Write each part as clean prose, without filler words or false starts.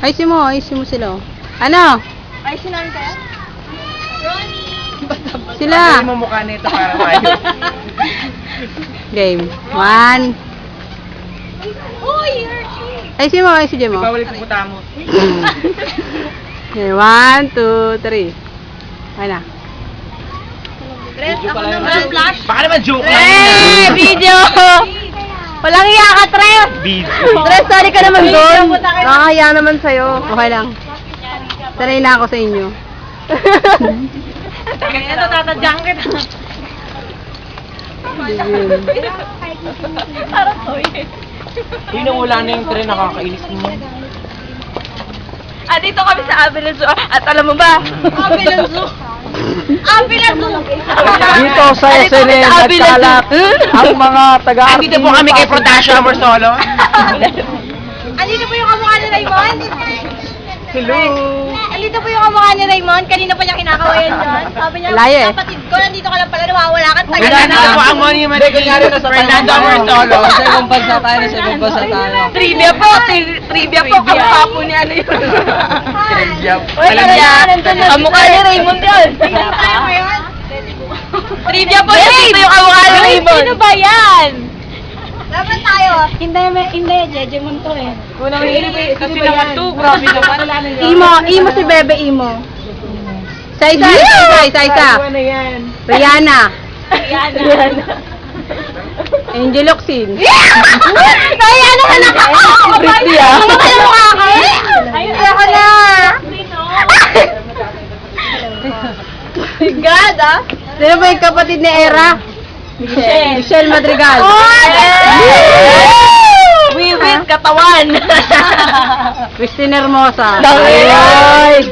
Ayusin mo sila. Ano? Ay, sinabi kaya? Sila. Ano mo mukha nito para tayo? Game. 1. Uy, Ayusin mo. Bawal yung puta mo. Okay, 1, 2, 3. Ayun na. Tres, ako naman. Flash. Baka naman joke lang. Video! Walang iya ka, Tres! Video. Tres, sorry ka naman doon. Nakakaya naman sa'yo. Okay lang. Sanay na ako sa inyo. Ito, tatadyang kita. Parang toy. Uy, nawala na yung tren, nakakainis mo. Dito kami sa Abilene Zoo. At alam mo ba? Abilene Zoo. Abilene Zoo. Dito sa SNN, nagkalat ang mga taga-artista. Andito po kami kay Protasio Amorsolo. Andito po yung kamukha ni Raymond. Hello. Andito po yung kamukha ni Raymond. Kanina pa niya kinakawayan dyan. Sabi niya, Laya eh. kapatid ko, nandito ka lang pala, nawawala ka. Tagal Fernando na. po ang monument ni Fernando Amorsolo. Sa ibang bansa tayo. Trivia po. Trivia po. Kamukha po ni ano yun. Trivia. Alam niya, kamukha ni Raymond yun. Trivia po. Dito yung kamukha ni Raymond. Sino ba yan? Laban tayo. Hindi, Jejemon to eh. Unang hilig kasi naman to. Grabe naman. Imo si Bebe Imo. Isa. Ano yan? Rihanna. Yan. Angel Oxin. Ay, ano ka nakakakawa? Pretty, ah. Ano ka nakakakawa? Ayun, ako na. God, ah. Sino ba yung kapatid ni Era? Michelle Madrigal. Wiwit katawan. Christine Hermosa. Ay!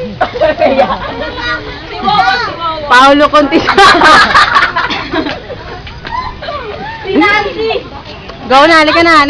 Paolo Contisa. Si Nancy. Go na, halika na.